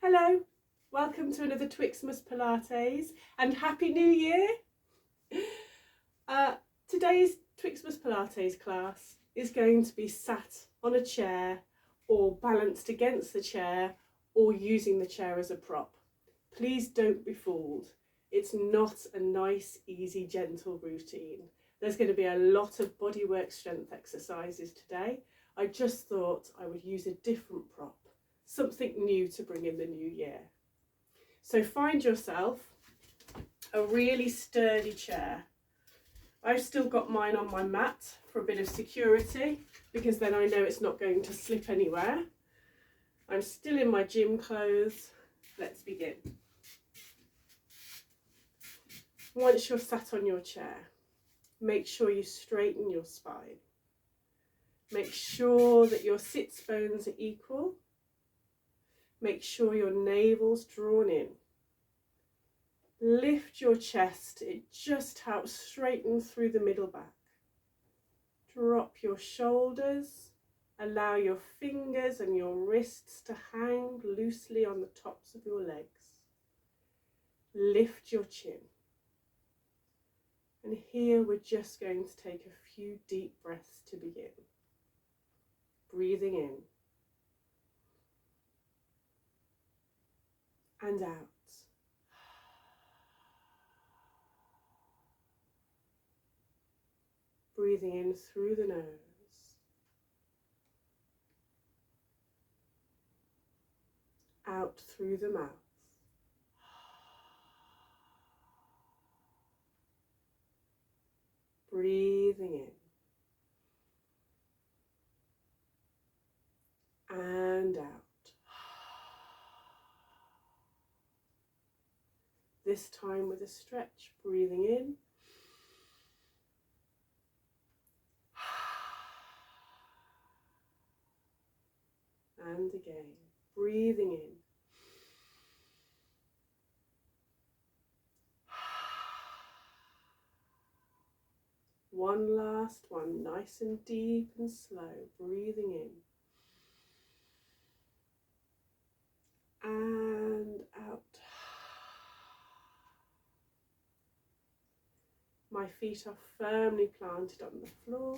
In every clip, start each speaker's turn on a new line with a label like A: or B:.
A: Hello, welcome to another Twixmas Pilates and Happy New Year! Today's Twixmas Pilates class is going to be sat on a chair or balanced against the chair or using the chair as a prop. Please don't be fooled. It's not a nice, easy, gentle routine. There's going to be a lot of bodywork strength exercises today. I just thought I would use a different prop. Something new to bring in the new year. So find yourself a really sturdy chair. I've still got mine on my mat for a bit of security because then I know it's not going to slip anywhere. I'm still in my gym clothes. Let's begin. Once you're sat on your chair, make sure you straighten your spine. Make sure that your sits bones are equal. Make sure your navel's drawn in. Lift your chest, it just helps straighten through the middle back. Drop your shoulders, allow your fingers and your wrists to hang loosely on the tops of your legs. Lift your chin. And here we're just going to take a few deep breaths to begin. Breathing in. And out. Breathing in through the nose. Out through the mouth. Breathing in. And out. This time with a stretch, breathing in. And again, breathing in. One last one, nice and deep and slow, breathing in. And out. My feet are firmly planted on the floor.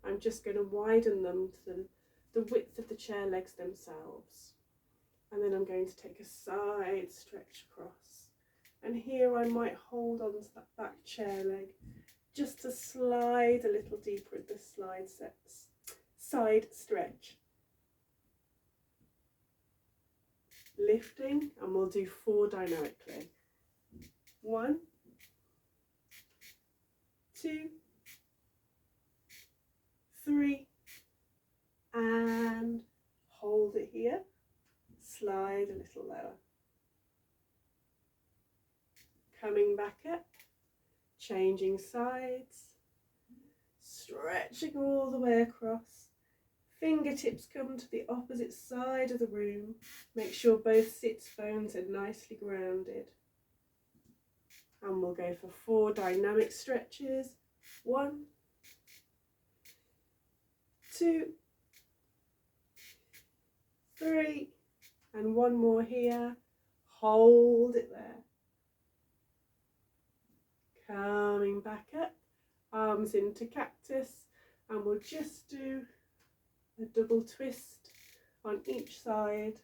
A: I'm just going to widen them to the width of the chair legs themselves. And then I'm going to take a side stretch across. And here I might hold on to that back chair leg just to slide a little deeper at the side stretch. Lifting, and we'll do 4 dynamically. 1, 2, 3, and hold it here. Slide a little lower. Coming back up, changing sides, stretching all the way across. Fingertips come to the opposite side of the room. Make sure both sits bones are nicely grounded. And we'll go for 4 dynamic stretches. 1, 2, 3, and one more here. Hold it there. Coming back up, arms into cactus, and we'll just do a double twist on each side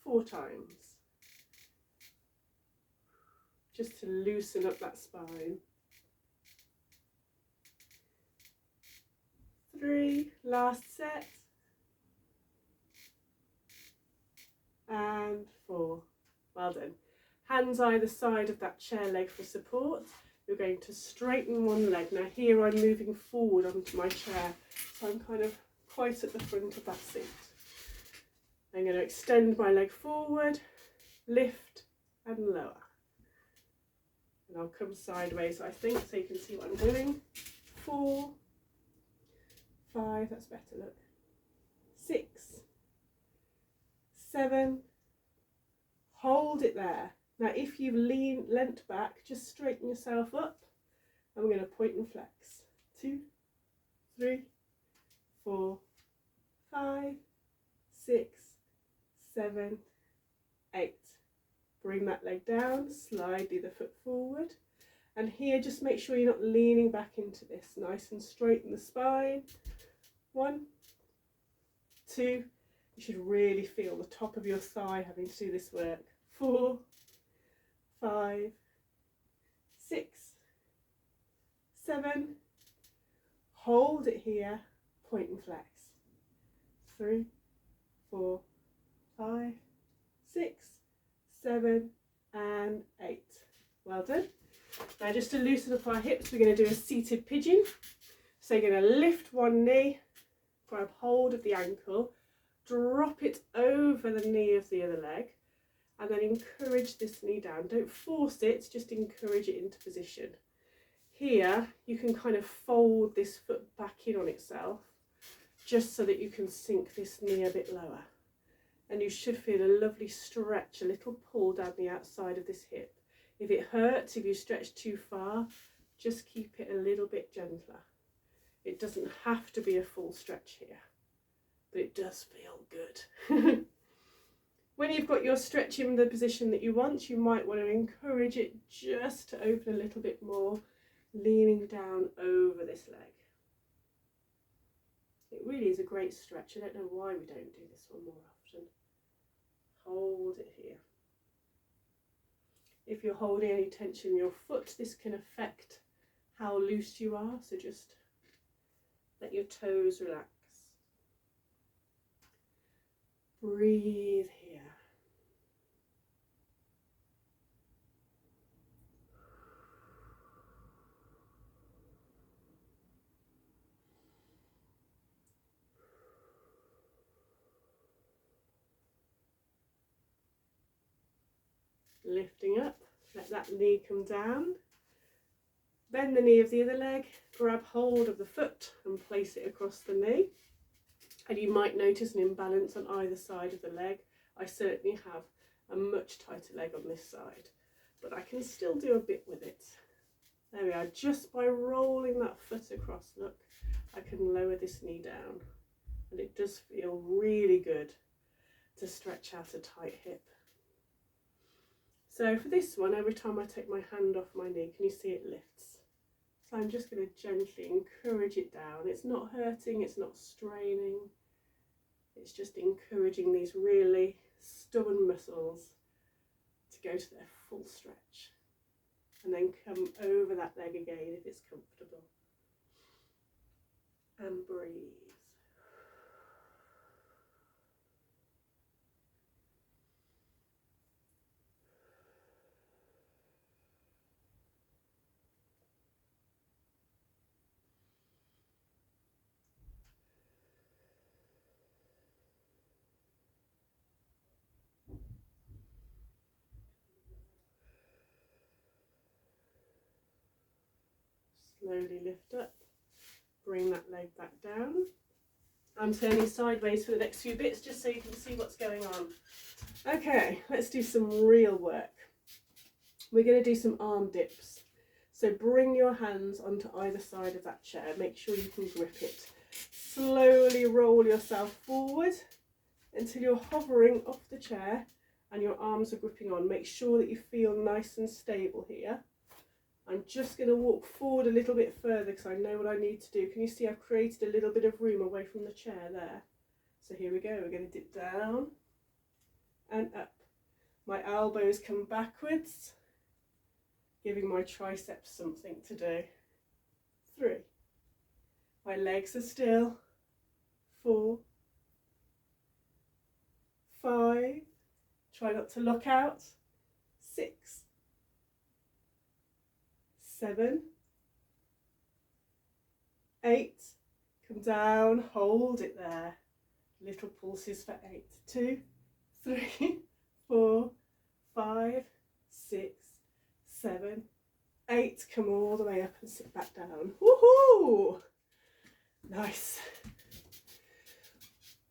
A: 4 times, just to loosen up that spine. 3, last set, and 4. Well done. Hands either side of that chair leg for support. You're going to straighten one leg. Now here I'm moving forward onto my chair, so I'm kind of quite at the front of that seat. I'm going to extend my leg forward, lift and lower. And I'll come sideways, I think, so you can see what I'm doing. 4, 5, that's better, look. 6, 7, hold it there. Now if you've leant back, just straighten yourself up. And we're going to point and flex. 2, 3, 4, 5, 7, 8. Bring that leg down, slide the other foot forward. And here, just make sure you're not leaning back into this. Nice and straight in the spine. 1, 2. You should really feel the top of your thigh having to do this work. 4, 5, 6, 7. Hold it here. Point and flex. 3, 4, 5, 6, 7, and 8. Well done. Now just to loosen up our hips, we're going to do a seated pigeon. So you're going to lift one knee, grab hold of the ankle, drop it over the knee of the other leg, and then encourage this knee down. Don't force it, just encourage it into position. Here you can kind of fold this foot back in on itself, just so that you can sink this knee a bit lower. And you should feel a lovely stretch, a little pull down the outside of this hip. If it hurts, if you stretch too far, just keep it a little bit gentler. It doesn't have to be a full stretch here, but it does feel good. When you've got your stretch in the position that you want, you might want to encourage it just to open a little bit more, leaning down over this leg. It really is a great stretch. I don't know why we don't do this one more often. Hold it here. If you're holding any tension in your foot, this can affect how loose you are, so just let your toes relax. Breathe here. Lifting up, let that knee come down. Bend the knee of the other leg, grab hold of the foot and place it across the knee. And you might notice an imbalance on either side of the leg. I certainly have a much tighter leg on this side, but I can still do a bit with it. There we are, just by rolling that foot across, look, I can lower this knee down. And it does feel really good to stretch out a tight hip. So for this one, every time I take my hand off my knee, can you see it lifts? So I'm just going to gently encourage it down. It's not hurting, it's not straining. It's just encouraging these really stubborn muscles to go to their full stretch. And then come over that leg again if it's comfortable. And breathe. Slowly lift up, bring that leg back down. I'm turning sideways for the next few bits just so you can see what's going on. Okay, let's do some real work. We're going to do some arm dips. So bring your hands onto either side of that chair. Make sure you can grip it. Slowly roll yourself forward until you're hovering off the chair and your arms are gripping on. Make sure that you feel nice and stable here. I'm just going to walk forward a little bit further because I know what I need to do. Can you see I've created a little bit of room away from the chair there? So here we go. We're going to dip down and up. My elbows come backwards, giving my triceps something to do. 3. My legs are still. 4. 5. Try not to lock out. 6. 7, 8, come down, hold it there. Little pulses for 8. 2, 3, 4, 5, 6, 7, 8. Come all the way up and sit back down. Woohoo! Nice.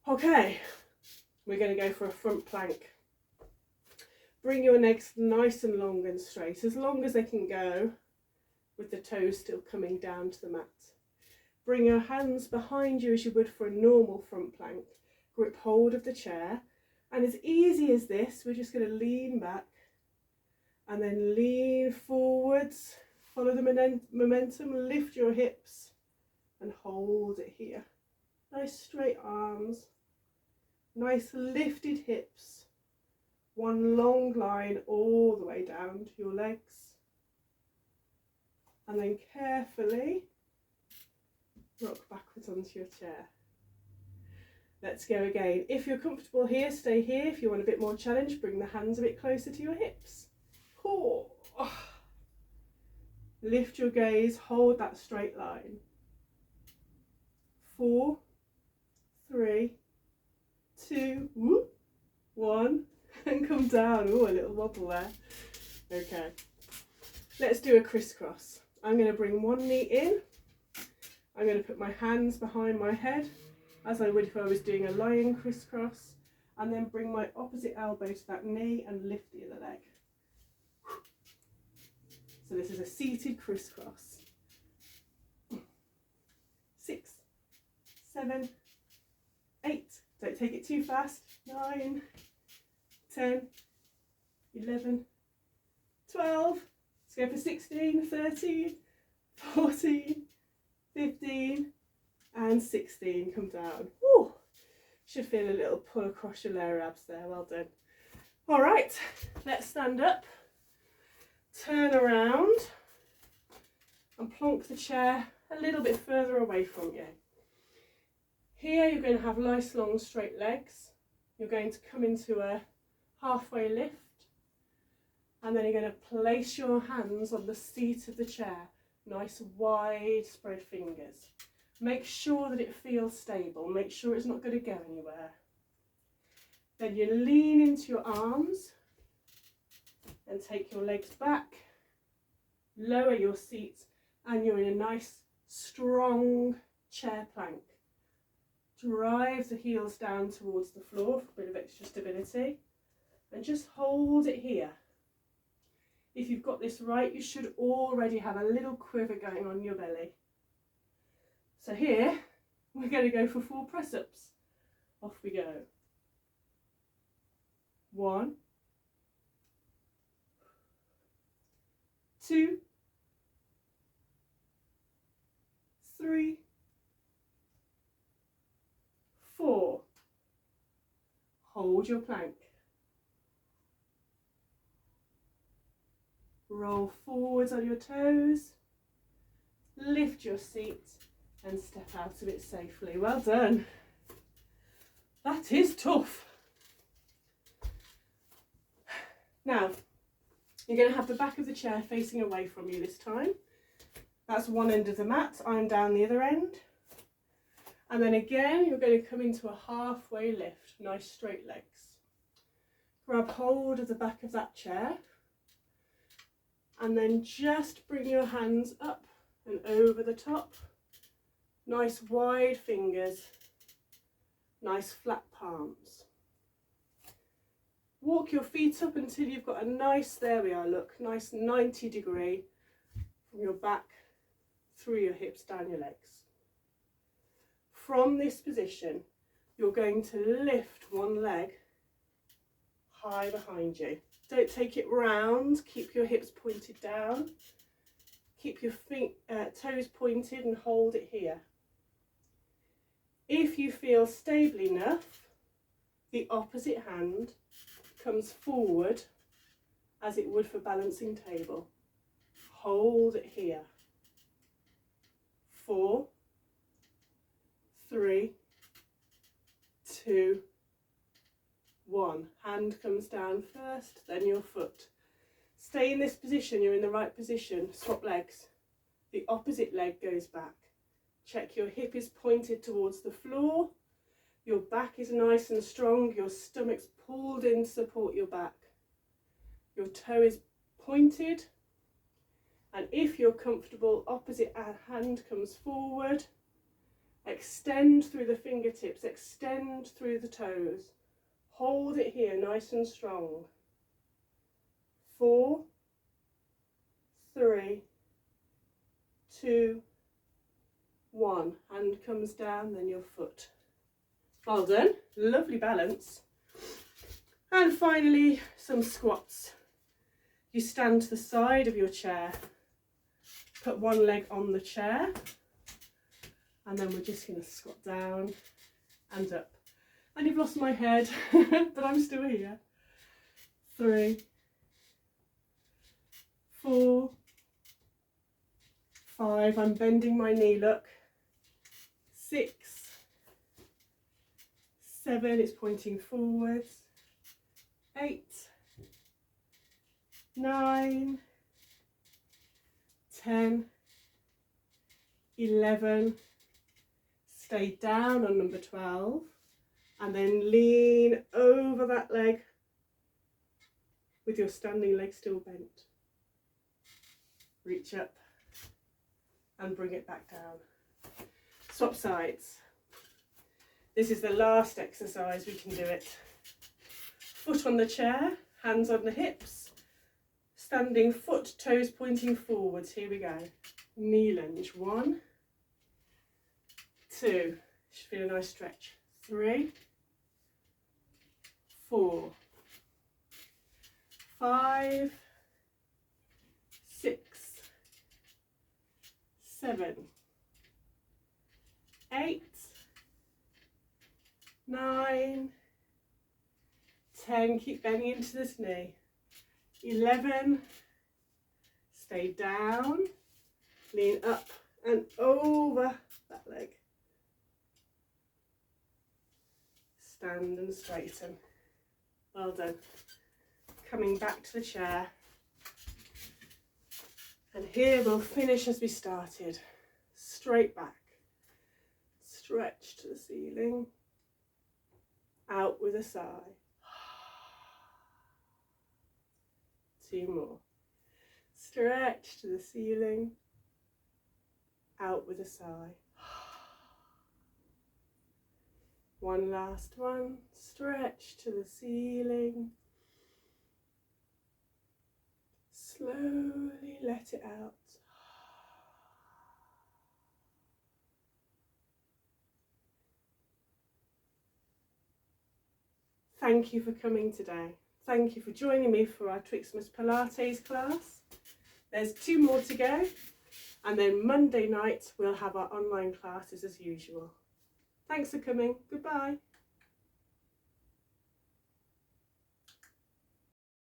A: Okay, we're going to go for a front plank. Bring your legs nice and long and straight, as long as they can go, with the toes still coming down to the mat. Bring your hands behind you as you would for a normal front plank. Grip hold of the chair. And as easy as this, we're just going to lean back and then lean forwards. Follow the momentum, lift your hips and hold it here. Nice straight arms, nice lifted hips. One long line all the way down to your legs. And then carefully rock backwards onto your chair. Let's go again. If you're comfortable here, stay here. If you want a bit more challenge, bring the hands a bit closer to your hips. Oh. Lift your gaze, hold that straight line. 4, 3, 2, 1, and come down. Oh, a little wobble there. Okay, let's do a crisscross. I'm going to bring one knee in. I'm going to put my hands behind my head, as I would if I was doing a lying crisscross, and then bring my opposite elbow to that knee and lift the other leg. So this is a seated crisscross. 6, 7, 8, don't take it too fast, 9, 10, 11, 12, let's go for 16, 13, 14, 15 and 16, come down. Woo. Should feel a little pull across your lower abs there, well done. All right, let's stand up, turn around and plonk the chair a little bit further away from you. Here you're going to have nice long straight legs. You're going to come into a halfway lift and then you're going to place your hands on the seat of the chair, nice wide spread fingers. Make sure that it feels stable, make sure it's not going to go anywhere. Then you lean into your arms and take your legs back, lower your seat, and you're in a nice strong chair plank. Drive the heels down towards the floor for a bit of extra stability and just hold it here. If you've got this right, you should already have a little quiver going on in your belly. So here, we're going to go for 4 press-ups. Off we go. 1, 2, 3, 4. Hold your plank. Roll forwards on your toes. Lift your seat and step out of it safely. Well done. That is tough. Now, you're going to have the back of the chair facing away from you this time. That's one end of the mat. I'm down the other end. And then again, you're going to come into a halfway lift. Nice straight legs. Grab hold of the back of that chair. And then just bring your hands up and over the top. Nice wide fingers. Nice flat palms. Walk your feet up until you've got a nice, there we are, look, nice 90 degree from your back through your hips, down your legs. From this position, you're going to lift one leg high behind you. Don't take it round, keep your hips pointed down. Keep your feet, toes pointed and hold it here. If you feel stable enough, the opposite hand comes forward as it would for balancing table. Hold it here. 4, 3, 2, 1. Hand comes down first, then your foot. Stay in this position, you're in the right position. Swap legs. The opposite leg goes back. Check your hip is pointed towards the floor. Your back is nice and strong. Your stomach's pulled in to support your back. Your toe is pointed. And if you're comfortable, opposite hand comes forward. Extend through the fingertips, extend through the toes. Hold it here nice and strong. 4, 3, 2, 1. Hand comes down, then your foot. Well done. Lovely balance. And finally, some squats. You stand to the side of your chair, put one leg on the chair, and then we're just going to squat down and up. And you've lost my head, but I'm still here. 3, 4, 5, I'm bending my knee, look. 6, 7, it's pointing forwards. 8, 9, 10, 11, stay down on number 12, and then lean over that leg with your standing leg still bent. Reach up and bring it back down. Swap sides. This is the last exercise, we can do it. Foot on the chair, hands on the hips, standing foot, toes pointing forwards. Here we go. Knee lunge. 1, 2, should feel a nice stretch. 3, 4, 5, 6, 7, 8, 9, 10, keep bending into this knee. 11, stay down, lean up and over that leg. Stand and straighten. Well done. Coming back to the chair. And here we'll finish as we started. Straight back. Stretch to the ceiling. Out with a sigh. 2 more. Stretch to the ceiling. Out with a sigh. 1 last one. Stretch to the ceiling. Slowly let it out. Thank you for coming today. Thank you for joining me for our Twixmas Pilates class. There's 2 more to go, and then Monday night we'll have our online classes as usual. Thanks for coming. Goodbye.